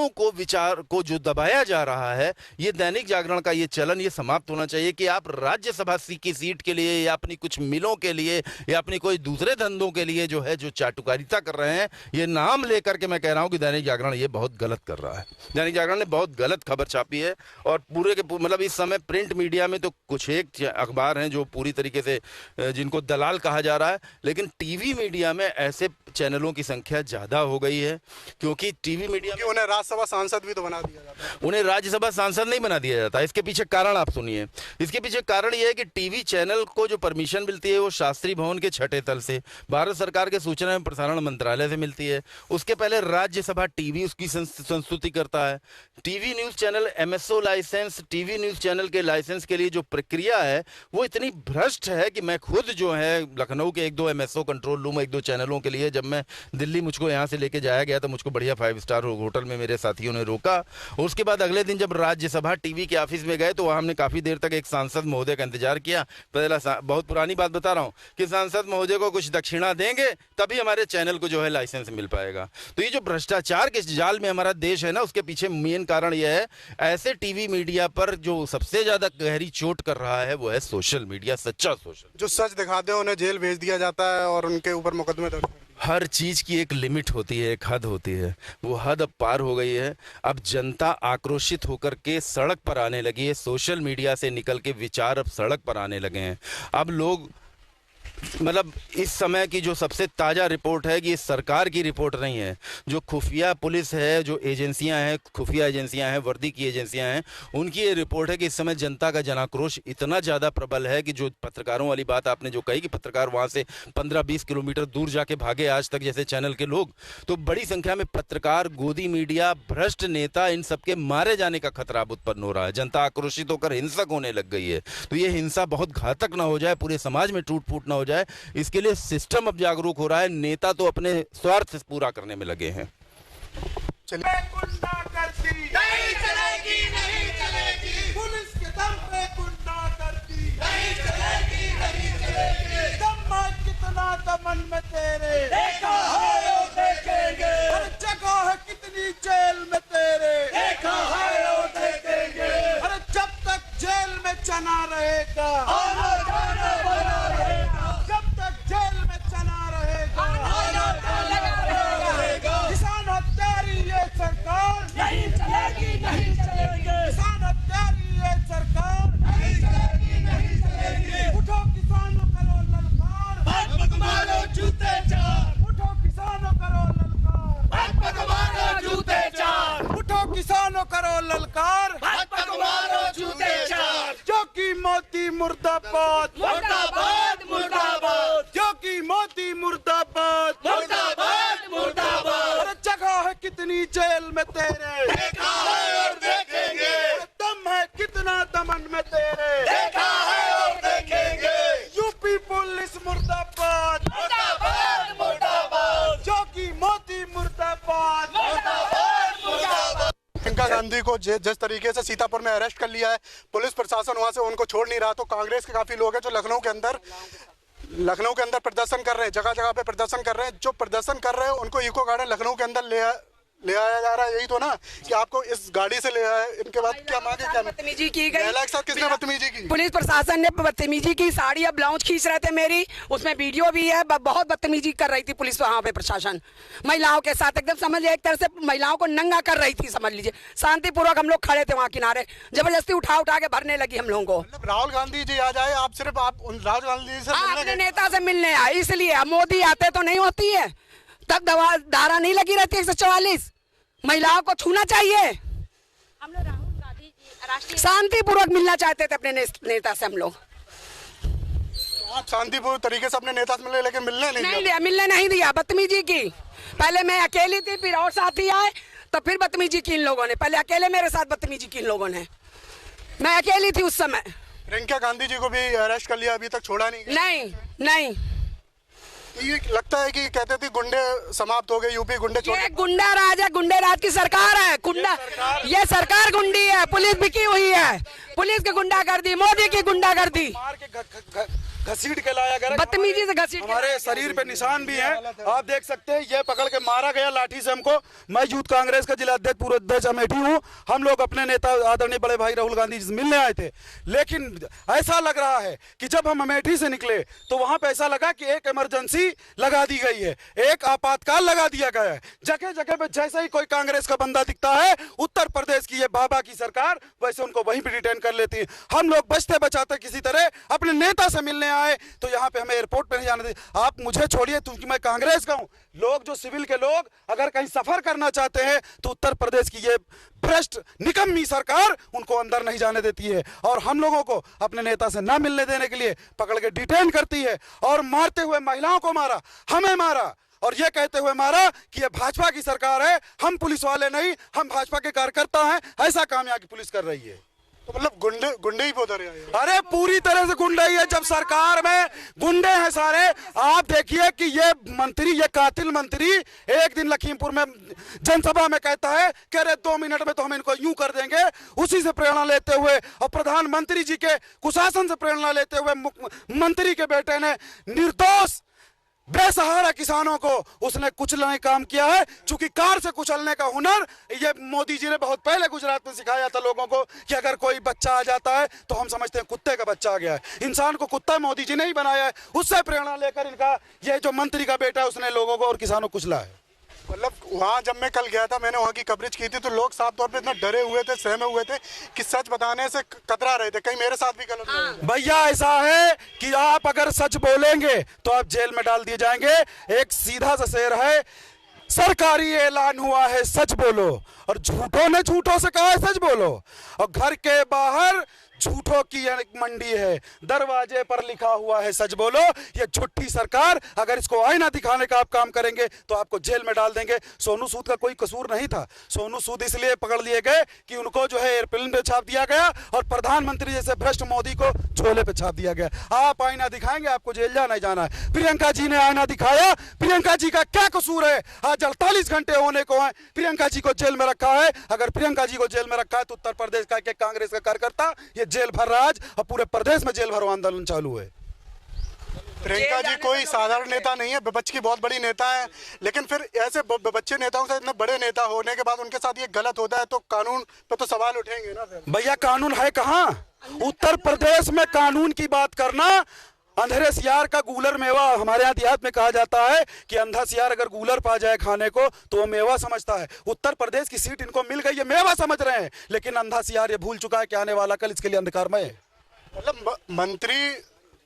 S5: को जो दबाया जा रहा है, ये दैनिक जागरण का ये चलन ये समाप्त होना चाहिए कि आप राज्यसभा की सीट के लिए या अपनी कुछ मिलों के लिए या अपनी कोई दूसरे धंधों के लिए जो है जो चाटुकारिता कर रहे हैं, ये नाम लेकर के मैं कह रहा हूं कि दैनिक जागरण ये बहुत गलत कर रहा है। दैनिक जागरण ने बहुत गलत खबर छापी है। और पूरे के मतलब इस समय प्रिंट मीडिया में तो कुछ एक अखबार हैं जो पूरी तरीके से जिनको दलाल कहा जा रहा है, लेकिन टीवी मीडिया में ऐसे चैनलों की संख्या ज्यादा हो गई है, क्योंकि टीवी मीडिया में
S6: उन्हें राज्यसभा सांसद भी तो बना दिया जाता है।
S5: उन्हें राज्यसभा सांसद नहीं बना दिया जाता। इसके पीछे कारण आप सुनिए। इसके पीछे कारण यह है कि टीवी चैनल को जो परमिशन मिलती है वो शास्त्री भवन के 6ठे तल से, भारत सरकार के सूचना एवं प्रसारण मंत्रालय से मिलती है। उसके पहले राज्यसभा टीवी उसकी संस्तुति करता है। TV news channel MSO licence, TV news channel के लाइसेंस के लिए जो प्रक्रिया है वो इतनी भ्रष्ट है कि मैं खुद जो है लखनऊ के 1-2 MSO कंट्रोल रूम 1-2 चैनलों के लिए, जब मैं दिल्ली, मुझको यहाँ से लेके जाया गया तो मुझको बढ़िया 5 स्टार होटल में मेरे साथियों ने रोका। उसके बाद अगले दिन जब राज्यसभा टीवी के ऑफिस में गए तो वहाँ हमने काफ़ी देर तक एक सांसद महोदय का इंतजार किया। पहला बहुत पुरानी बात बता रहा हूँ कि सांसद महोदय को कुछ दक्षिणा देंगे तभी हमारे चैनल को जो है लाइसेंस मिल पाएगा। तो ये जो भ्रष्टाचार के जाल में हमारा देश है ना, उसके पीछे मेन कारण यह है, ऐसे टीवी मीडिया पर जो सबसे ज़्यादा गहरी चोट कर रहा है वो है सोशल मीडिया, सच्चा सोशल।
S6: जो सच दिखाते हैं उन्हें जेल भेज दिया जाता है और उनके ऊपर मुकदमे दर्ज।
S5: हर चीज़ की एक लिमिट होती है, एक हद होती है। वो हद अब पार हो गई है। अब जनता आक्रोशित होकर के सड़क पर आने लगी है। सोशल मीडिया से निकल के विचार अब सड़क पर आने लगे हैं। अब लोग, मतलब इस समय की जो सबसे ताज़ा रिपोर्ट है कि ये सरकार की रिपोर्ट नहीं है, जो खुफिया पुलिस है, जो एजेंसियां हैं, खुफिया एजेंसियां हैं, वर्दी की एजेंसियां हैं, उनकी ये रिपोर्ट है कि इस समय जनता का जनाक्रोश इतना ज़्यादा प्रबल है कि जो पत्रकारों वाली बात आपने जो कही कि पत्रकार वहाँ से 15-20 किलोमीटर दूर जाके भागे आज तक जैसे चैनल के लोग, तो बड़ी संख्या में पत्रकार, गोदी मीडिया, भ्रष्ट नेता, इन सबके मारे जाने का खतरा उत्पन्न हो रहा है। जनता आक्रोशित होकर हिंसक होने लग गई है। तो ये हिंसा बहुत घातक ना हो जाए, पूरे समाज में टूट फूट ना हो जाए, इसके लिए सिस्टम अब जागरूक हो रहा है। नेता तो अपने स्वार्थ से पूरा करने में लगे हैं।
S6: चलिए,
S8: नहीं चलेगी, नहीं चलेगी, पुलिस के दम पे गुंडागर्दी नहीं चलेगी, नहीं चलेगी। दम कितना दमन में तेरे देखा है वो देखेंगे, हर जगह है कितनी जेल में तेरे देखा है वो देखेंगे। अरे जब तक जेल में चना रहेगा, आना जाना बना रहेगा, जब तक जेल में चना रहेगा, आना जाना बना रहेगा। किसान हत्यारी ये सरकार नहीं चलेगी, नहीं चलेगी। किसान हत्यारी ये सरकार नहीं चलेगी, नहीं चलेगी। उठो किसानों, करो ललकार, भाजपा को मारो जूते चार। उठो किसानों, करो ललकार, भाजपा को मारो जूते चार। उठो किसानों, करो ललकार, भाजपा को मारो जूते चार। जो की मोदी मुर्दाबाद, मुर्दाबाद, मुर्दाबाद। जो की मोदी मुर्दाबाद, मुर्दाबाद, मुर्दाबाद। अरे जगह है कितनी
S2: जेल में तेरे
S3: देखा है और देखेंगे,
S2: दम है कितना दमन में तेरे
S3: देखा है और देखेंगे,
S2: यूपी पुलिस मुर्दाबाद
S3: मुर्दाबाद मुर्दाबाद
S2: जोगी मोदी मुर्दाबाद
S3: मुर्दाबाद मुर्दाबाद।
S6: प्रियंका गांधी को जिस तरीके से सीतापुर में अरेस्ट कर लिया है, पुलिस प्रशासन वहां से उनको छोड़ नहीं रहा, तो कांग्रेस के काफी लोग हैं जो लखनऊ के अंदर प्रदर्शन कर रहे हैं, जगह जगह पे प्रदर्शन कर रहे हैं। जो प्रदर्शन कर रहे हैं उनको इको गार्डन लखनऊ के अंदर ले आया जा रहा है। यही तो ना कि आपको इस गाड़ी से ले आया, इनके बाद क्या मांगे, क्या
S1: बदतमीजी की गई।
S6: महिला के साथ किसने बदतमीजी की?
S1: पुलिस प्रशासन ने बदतमीजी की, साड़ी अब ब्लाउज खींच रहे थे मेरी, उसमें वीडियो भी है। बहुत बदतमीजी कर रही थी पुलिस वहां पे प्रशासन महिलाओं के साथ, एकदम समझ लीजिए एक तरह से महिलाओं को नंगा कर रही थी, समझ लीजिए। शांतिपूर्वक हम लोग खड़े थे वहां किनारे, जबरदस्ती उठा के भरने लगी हम लोगों को।
S6: मतलब राहुल गांधी जी आ जाए, आप सिर्फ आप राहुल गांधी से मिलने
S1: अपने
S6: गए?
S1: नेता से मिलने आए, इसलिए अब मोदी आते तो नहीं होती है, तब धारा नहीं लगी रहती 144। महिलाओं को छूना चाहिए।
S9: हम लोग राहुल गांधी राष्ट्रीय
S1: शांतिपूर्वक मिलना चाहते थे अपने नेता से हम लोग।
S6: आप शांतिपूर्ण तरीके से अपने नेता से मिले, लेकिन मिलने नहीं
S1: नहीं
S6: दिया।
S1: दिया, मिलने नहीं दिया, बदतमीजी की। पहले मैं अकेली थी, फिर और साथी आए, तो फिर बदतमीजी की इन लोगों ने। पहले अकेले मेरे साथ बदतमीजी की इन लोगों ने, मैं अकेली थी उस समय।
S6: प्रियंका गांधी जी को भी अरेस्ट कर लिया, अभी तक छोड़ा नहीं गया।
S1: नहीं
S6: ये लगता है कि कहते थे गुंडे समाप्त हो गए, यूपी गुंडे छोड़।
S1: ये गुंडा राज है, गुंडे राज की सरकार है। गुंडा ये सरकार गुंडी है, पुलिस बिकी हुई है, पुलिस की गुंडागर्दी, मोदी की गुंडागर्दी,
S2: मार के घसीट के लाया गया,
S1: बदतमीजी से घसीट के
S2: हमारे शरीर पे निशान भी हैं, आप देख सकते हैं। ये पकड़ के मारा गया लाठी से हमको। मैं यूथ कांग्रेस का जिला अध्यक्ष पूर्व अध्यक्ष अमेठी हूँ। हम लोग अपने नेता आदरणीय बड़े भाई राहुल गांधी जी से मिलने आए थे, लेकिन ऐसा लग रहा है कि जब हम अमेठी से निकले तो वहां पे ऐसा लगा कि एक इमरजेंसी लगा दी गई है, एक आपातकाल लगा दिया गया है। जगह जगह पे जैसे ही कोई कांग्रेस का बंदा दिखता है, उत्तर प्रदेश की ये बाबा की सरकार वैसे उनको वहीं पे डिटेन कर लेती है। हम लोग बचते बचाते किसी तरह अपने नेता से मिलने आए, तो यहाँ पे हमें एयरपोर्ट पे नहीं जाने दी। आप मुझे छोड़िए, क्योंकि मैं कांग्रेस का हूँ। लोग जो सिविल के लोग अगर कहीं सफर करना चाहते हैं तो उत्तर प्रदेश की ये भ्रष्ट निकम्मी सरकार उनको अंदर नहीं जाने देती है, और हम लोगों को अपने नेता से ना मिलने देने के लिए पकड़ के डिटेन करती है, और मारते हुए महिलाओं को मारा, हमें मारा, और ये कहते हुए मारा कि ये भाजपा की सरकार है, हम पुलिस वाले नहीं, हम भाजपा के कार्यकर्ता हैं। ऐसा काम यहाँ की पुलिस कर रही है।
S6: तो मतलब गुंडे ही पोतर है।
S2: अरे पूरी तरह से गुंडे ही है। जब सरकार में गुंडे हैं सारे, आप देखिए कि ये मंत्री, ये कातिल मंत्री एक दिन लखीमपुर में जनसभा में कहता है कि अरे 2 मिनट में तो हम इनको यूं कर देंगे। उसी से प्रेरणा लेते हुए और प्रधानमंत्री जी के कुशासन से प्रेरणा लेते हुए मंत्री के बेटे ने निर्दोष बेसहारा किसानों को उसने कुचलने का काम किया है। चूंकि कार से कुचलने का हुनर ये मोदी जी ने बहुत पहले गुजरात में सिखाया था लोगों को कि अगर कोई बच्चा आ जाता है तो हम समझते हैं कुत्ते का बच्चा आ गया है। इंसान को कुत्ता मोदी जी ने ही बनाया है। उससे प्रेरणा लेकर इनका ये जो मंत्री का बेटा है उसने लोगों को और किसानों को कुचला है।
S6: मतलब वहाँ जब मैं कल गया था, मैंने वहाँ की कवरेज की थी, तो लोग साफ तौर पे इतना डरे हुए थे, सहमे हुए थे कि सच बताने से कतरा रहे थे, कहीं मेरे साथ भी गलत हो जाए।
S2: भैया ऐसा है कि आप अगर सच बोलेंगे तो आप जेल में डाल दिए जाएंगे। एक सीधा सा शेर है, सरकारी ऐलान हुआ है सच बोलो, और झूठों ने झूठों से कहा है सच बोलो। और घर के बाहर झूठों की एक मंडी है, दरवाजे पर लिखा हुआ है सच बोलो। ये झूठी सरकार, अगर इसको आईना दिखाने का आप काम करेंगे तो आपको जेल में डाल देंगे। सोनू सूद का कोई कसूर नहीं था। सोनू सूद इसलिए पकड़ लिए गए कि उनको जो है एयरप्लेन पे छाप दिया गया और प्रधानमंत्री जैसे भ्रष्ट मोदी को झोले पे छाप दिया गया। आप आईना दिखाएंगे, आपको जेल जाना ही जाना है। प्रियंका जी ने आईना दिखाया, प्रियंका जी का क्या कसूर है? आज 48 घंटे होने को है, प्रियंका जी को जेल में रखा है। अगर प्रियंका जी को जेल में रखा है तो उत्तर प्रदेश का कांग्रेस का कार्यकर्ता ये जेल भर रहा है आज, और पूरे प्रदेश में जेल भरो आंदोलन चालू है।
S6: प्रियंका जी कोई साधारण नेता नहीं है, विपक्ष की बहुत बड़ी नेता है, लेकिन फिर ऐसे बच्चे नेताओं से इतने बड़े नेता होने के बाद उनके साथ ये गलत होता है तो कानून पे तो सवाल उठेंगे ना। फिर
S2: भैया कानून है कहाँ? उत्तर प्रदेश में कानून की बात करना, अंधेरे सियार का गूलर मेवा, हमारे यहाँ देहात में कहा जाता है कि अंधा सियार अगर गूलर पा जाए खाने को तो वो मेवा समझता है। उत्तर प्रदेश की सीट इनको मिल गई, ये मेवा समझ रहे हैं, लेकिन अंधा सियार ये भूल चुका है कि आने वाला कल इसके लिए अंधकारमय है।
S6: मतलब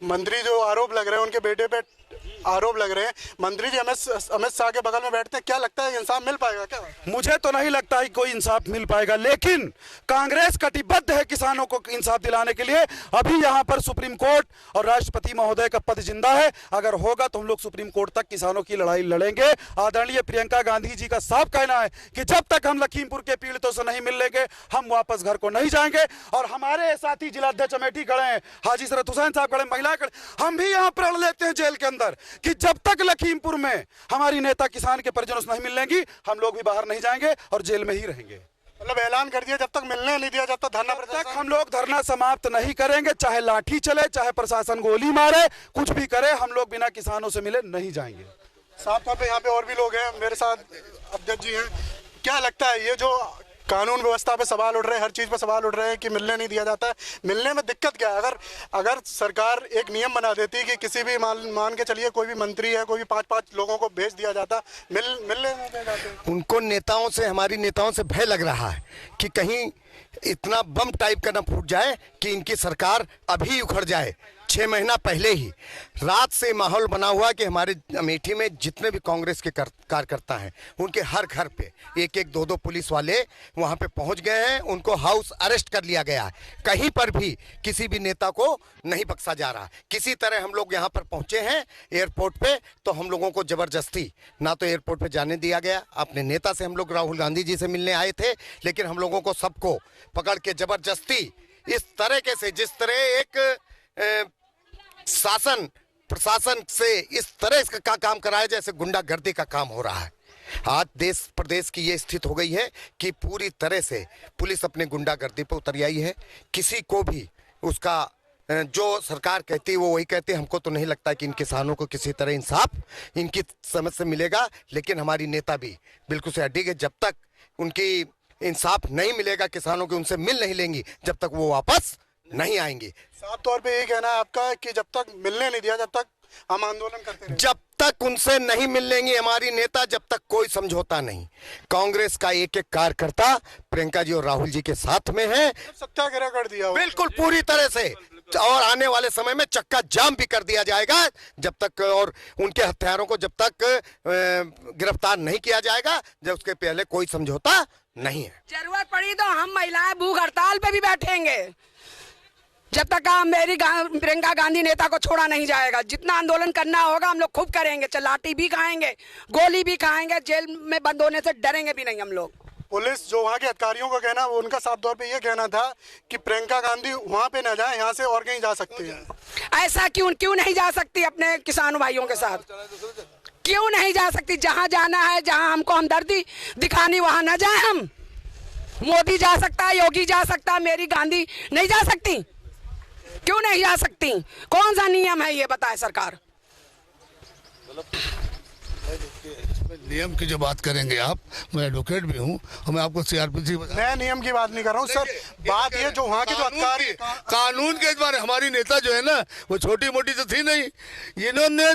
S6: मंत्री जो आरोप लग रहे हैं उनके बेटे पे आरोप लग रहे हैं। मंत्री जी अमित शाह के बगल में बैठते हैं, क्या लगता है इंसाफ मिल पाएगा क्या?
S2: मुझे तो नहीं लगता है कोई इंसाफ मिल पाएगा, लेकिन कांग्रेस कटिबद्ध है किसानों को इंसाफ दिलाने के लिए। अभी यहाँ पर सुप्रीम कोर्ट और राष्ट्रपति महोदय का पद जिंदा है, अगर होगा तो हम लोग सुप्रीम कोर्ट तक किसानों की लड़ाई लड़ेंगे। आदरणीय प्रियंका गांधी जी का साफ कहना है कि जब तक हम लखीमपुर के पीड़ितों से नहीं मिल लेंगे हम वापस घर को नहीं जाएंगे। और हमारे साथी जिलाध्यक्ष अमेठी खड़े हैं, हाजी शरत हुसैन साहब खड़े, महिला खड़े, हम भी यहाँ प्रण लेते हैं जेल के अंदर कि जब तक लखीमपुर में हमारी नेता किसान के परिजनों से नहीं मिलेंगी हम लोग भी बाहर नहीं जाएंगे और जेल में ही रहेंगे।
S6: मतलब ऐलान कर दिया जब तक मिलने नहीं दिया, जब तक धरना
S2: तक हम लोग धरना समाप्त नहीं करेंगे, चाहे लाठी चले, चाहे प्रशासन गोली मारे, कुछ भी करे, हम लोग बिना किसानों से मिले नहीं जाएंगे।
S6: साफ तौर पे यहाँ पे और भी लोग हैं, मेरे साथ अध्यक्ष जी हैं। क्या लगता है ये जो कानून व्यवस्था पे सवाल उठ रहे हैं, हर चीज पे सवाल उठ रहे हैं कि मिलने नहीं दिया जाता है, मिलने में दिक्कत क्या है? अगर सरकार एक नियम बना देती कि किसी भी मान के चलिए कोई भी मंत्री है, कोई भी 5-5 लोगों को भेज दिया जाता, मिलने नहीं दिया जाता।
S10: उनको नेताओं से, हमारी नेताओं से भय लग रहा है कि कहीं इतना बम टाइप का न फूट जाए कि इनकी सरकार अभी उखड़ जाए। 6 महीना पहले ही रात से माहौल बना हुआ कि हमारे अमेठी में जितने भी कांग्रेस के कार्यकर्ता हैं उनके हर घर पे 1-1, 2-2 पुलिस वाले वहां पे पहुंच गए हैं, उनको हाउस अरेस्ट कर लिया गया है। कहीं पर भी किसी भी नेता को नहीं बख्शा जा रहा। किसी तरह हम लोग यहाँ पर पहुंचे हैं एयरपोर्ट पे, तो हम लोगों को जबरदस्ती ना तो एयरपोर्ट पे जाने दिया गया। अपने नेता से हम लोग राहुल गांधी जी से मिलने आए थे, लेकिन हम लोगों को सबको पकड़ के जबरदस्ती इस तरीके से, जिस तरह एक शासन प्रशासन से इस तरह का काम कराया जैसे गुंडागर्दी का काम हो रहा है। आज देश प्रदेश की ये स्थिति हो गई है कि पूरी तरह से पुलिस अपने गुंडागर्दी पर उतर आई है। किसी को भी उसका जो सरकार कहती है वो वही कहते हैं। हमको तो नहीं लगता कि इन किसानों को किसी तरह इंसाफ इनकी समझ से मिलेगा, लेकिन हमारी नेता भी बिल्कुल से अडिग है। जब तक उनकी इंसाफ नहीं मिलेगा, किसानों के उनसे मिल नहीं लेंगी, जब तक वो वापस नहीं आएंगे।
S6: साफ तौर पे ये कहना है आपका कि जब तक मिलने नहीं दिया, जब तक हम आंदोलन करते रहेंगे।
S10: जब तक उनसे नहीं मिलेंगे हमारी नेता, जब तक कोई समझौता नहीं। कांग्रेस का एक-एक कार्यकर्ता प्रियंका जी और राहुल जी के साथ में है।
S6: सत्याग्रह कर दिया
S10: बिल्कुल पूरी तरह से, और आने वाले समय में चक्का जाम भी कर दिया जाएगा जब तक, और उनके हत्यारों को जब तक गिरफ्तार नहीं किया जाएगा, जब उसके पहले कोई समझौता नहीं है।
S1: जरूरत पड़ी तो हम महिलाएं भूख हड़ताल पे भी बैठेंगे जब तक मेरी प्रियंका गांधी नेता को छोड़ा नहीं जाएगा। जितना आंदोलन करना होगा हम लोग खूब करेंगे, लाठी भी खाएंगे, गोली भी खाएंगे, जेल में बंद होने से डरेंगे भी नहीं हम लोग।
S6: पुलिस जो वहाँ के अधिकारियों का कहना, वो उनका साफ तौर पे ये कहना था कि प्रियंका गांधी वहाँ पे न जाए, यहाँ से और कहीं जा सकती है।
S1: ऐसा क्यों नहीं जा सकती? अपने किसान भाइयों के साथ क्यों नहीं जा सकती? जहाँ जाना है, जहाँ हमको हमदर्दी दिखानी, वहाँ न जाए हम? मोदी जा सकता है, योगी जा सकता है, मेरी गांधी नहीं जा सकती? क्यों नहीं जा सकती? कौन सा नियम है ये बताए सरकार?
S3: नियम की जो बात करेंगे आप, मैं एडवोकेट भी हूँ और मैं आपको सीआरपीसी
S6: मैं नियम की बात नहीं कर रहा हूँ सर, बात ये जो वहाँ के जो अधिकारी
S3: कानून के द्वारा हमारी नेता जो है ना, वो छोटी मोटी तो थी नहीं। इन्होंने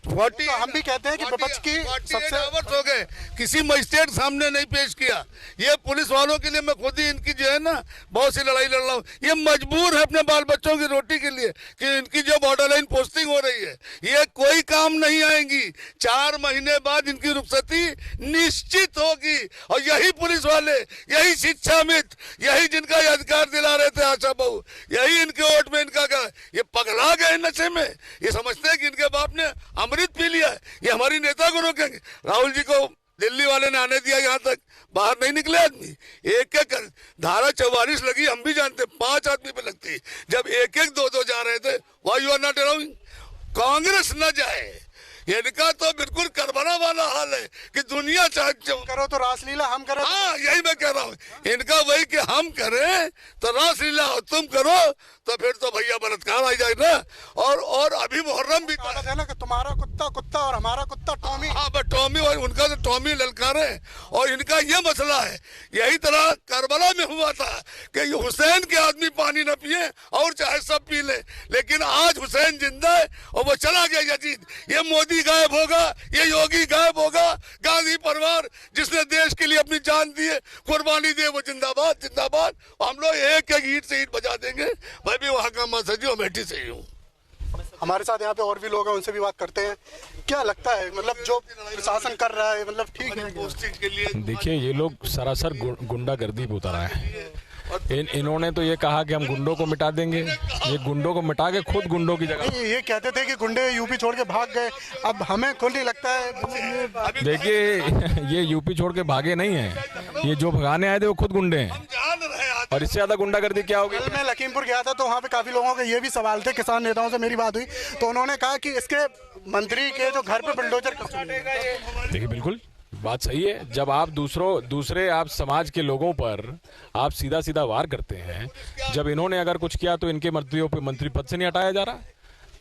S6: तो हम भी कहते हैं कि विपक्ष की सबसे
S3: हो गए, किसी मजिस्ट्रेट सामने नहीं पेश किया। ये पुलिस वालों के लिए मैं खुद ही इनकी जो है ना बहुत सी लड़ाई लड़ रहा हूँ। ये मजबूर है अपने बाल बच्चों की रोटी के लिए कि इनकी जो बॉर्डर लाइन पोस्टिंग हो रही है ये कोई काम नहीं आएंगी। 4 महीने बाद इनकी रुखसती निश्चित होगी। और यही पुलिस वाले, यही शिक्षा मित्र, यही जिनका ये अधिकार दिला रहे थे आशा बहू, यही इनके वोट में इनका ये पगला गए नशे में। ये समझते हैं कि इनके बाप ने अमृत पी लिया है, ये हमारी नेता को रोकेंगे। राहुल जी को दिल्ली वाले ने आने दिया, यहाँ तक बाहर नहीं निकले आदमी। एक-एक धारा 44 लगी, हम भी जानते, 5 आदमी पे लगती। जब 1-1, 2-2 जा रहे थे, why you are not allowing? Congress न जाए, इनका तो बिल्कुल करबला वाला हाल है कि दुनिया चाहे
S6: करो तो रासलीला हम करें।
S3: हाँ, यही मैं कह रहा हूँ, इनका वही कि हम करें तो रासलीला हो, तुम करो तो फिर तो भैया बलात्कार आ जाए ना। और अभी मुहर्रम भी
S6: है ना कि तुम्हारा कुत्ता कुत्ता और हमारा कुत्ता टॉमी।
S3: हाँ, बस टॉमी, और उनका तो टॉमी ललकारे। और इनका ये मसला है, यही तरह करबला में हुआ था कि हुसैन के आदमी पानी न पिए और चाहे सब पी ले, लेकिन आज हुसैन जिंदा है और वो चला गया यजीद। ये मोदी गायब होगा, ये योगी गायब होगा, गांधी परिवार जिसने देश के लिए अपनी जान दी है, कुर्बानी दी, वो जिंदाबाद जिंदाबाद। हम लोग एक-एक ईंट से ईंट बजा देंगे। मैं भी वहां का मसजिद अमेठी से ही हूँ।
S6: हमारे साथ यहाँ पे और भी लोग हैं, उनसे भी बात करते हैं। क्या लगता है मतलब जो प्रशासन कर रहा है मतलब ठीक है?
S3: पोस्टिंग के लिए
S4: देखिए ये लोग सरासर गुंडागर्दी पे उतर आए हैं। इन्होंने तो ये कहा कि हम गुंडों को मिटा देंगे, ये गुंडों को मिटा के खुद गुंडों की जगह।
S6: ये कहते थे कि गुंडे यूपी छोड़ के भाग गए, अब हमें खुद नहीं लगता है।
S4: देखिए ये यूपी छोड़ के भागे नहीं हैं, ये जो भगाने आए थे वो खुद गुंडे हैं, और इससे ज्यादा गुंडागर्दी क्या होगी।
S6: कल मैं लखीमपुर गया था तो वहाँ पे काफी लोगों के ये भी सवाल थे, किसान नेताओं से मेरी बात हुई तो उन्होंने कहा कि इसके मंत्री के जो घर पे बुलडोजर कब चलेगा।
S4: देखिए बिल्कुल बात सही है, जब आप दूसरे आप समाज के लोगों पर आप सीधा सीधा वार करते हैं, जब इन्होंने अगर कुछ किया तो इनके मंत्रियों पे मंत्री पद से नहीं हटाया जा रहा,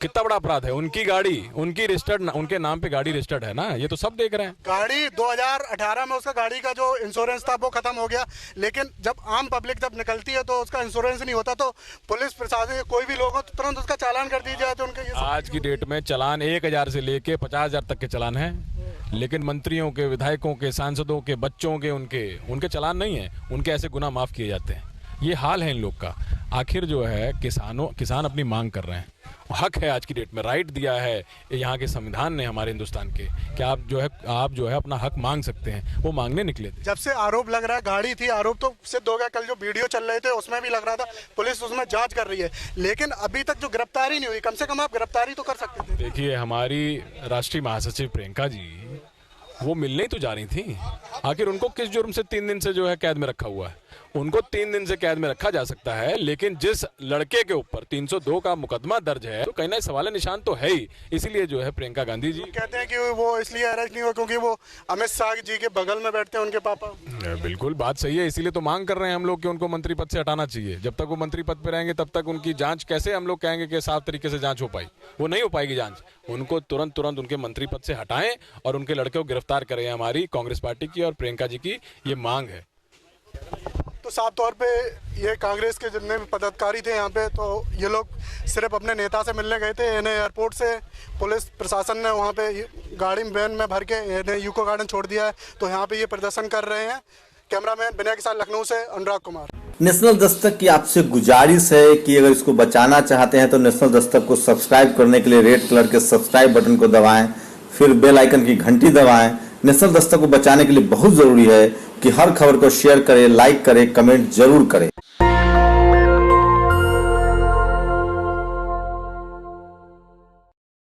S4: कितना बड़ा अपराध है। उनकी गाड़ी उनकी रजिस्टर्ड, उनके नाम पे गाड़ी रजिस्टर्ड है ना, ये तो सब देख रहे हैं।
S6: गाड़ी 2018 में उसका गाड़ी का जो इंश्योरेंस था वो खत्म हो गया, लेकिन जब आम पब्लिक जब निकलती है तो उसका इंश्योरेंस नहीं होता, तो पुलिस प्रशासन कोई भी लोग हो तो तुरंत उसका चालान कर दिया जाए। तो उनके
S4: आज की डेट में चालान 1000 से लेके 50,000 तक के चालान है, लेकिन मंत्रियों के, विधायकों के, सांसदों के, बच्चों के उनके चालान नहीं है, उनके ऐसे गुनाह माफ किए जाते हैं। ये हाल है इन लोग का। आखिर जो है किसान अपनी मांग कर रहे हैं, हक है आज की डेट में, राइट दिया है यहाँ के संविधान ने हमारे हिंदुस्तान के, कि आप जो है अपना हक मांग सकते हैं, वो मांगने निकले थे।
S6: जब से आरोप लग रहा है, गाड़ी थी, आरोप तो सिद्ध हो गया। कल जो वीडियो चल रहे थे उसमें भी लग रहा था, पुलिस उसमें जांच कर रही है, लेकिन अभी तक जो गिरफ्तारी नहीं हुई। कम से कम आप गिरफ्तारी तो कर सकते थे।
S4: देखिए हमारी राष्ट्रीय महासचिव प्रियंका जी वो मिलने ही तो जा रही थी, आखिर उनको किस जुर्म से 3 दिन से जो है कैद में रखा हुआ है? उनको 3 दिन से कैद में रखा जा सकता है, लेकिन जिस लड़के के ऊपर 302 का मुकदमा दर्ज है तो कहीं ना सवाल निशान तो है ही। इसीलिए जो है प्रियंका गांधी जी
S6: कहते हैं कि वो इसलिए अरेस्ट नहीं हुआ क्योंकि वो अमित शाह जी के बगल में बैठते हैं, उनके पापा।
S4: बिल्कुल बात सही है, इसीलिए तो मांग कर रहे हैं हम लोग कि उनको मंत्री पद से हटाना चाहिए। जब तक वो मंत्री पद पे रहेंगे तब तक उनकी जांच कैसे हम लोग कहेंगे कि साफ तरीके से जांच हो पाई? वो नहीं हो पाएगी जांच। उनको तुरंत उनके मंत्री पद से हटाएं और उनके लड़के को गिरफ्तार करें। हमारी कांग्रेस पार्टी की और प्रियंका जी की ये मांग है।
S6: तो साफ तौर पे ये कांग्रेस के जितने भी पदाधिकारी थे यहाँ पे, तो ये लोग सिर्फ अपने नेता से मिलने गए थे। इन्हें एयरपोर्ट से पुलिस प्रशासन ने वहाँ पे गाड़ी वैन में भर के इन्हें यूको गार्डन छोड़ दिया है, तो यहाँ पे ये प्रदर्शन कर रहे हैं। कैमरामैन विनय के साथ लखनऊ से अनुराग कुमार।
S11: नेशनल दस्तक की आपसे गुजारिश है कि अगर इसको बचाना चाहते हैं तो नेशनल दस्तक को सब्सक्राइब करने के लिए रेड कलर के सब्सक्राइब बटन को दबाएं, फिर बेल आइकन की घंटी दबाएं। नेशनल दस्तक को बचाने के लिए बहुत जरूरी है कि हर खबर को शेयर करें, लाइक करें, कमेंट जरूर करें।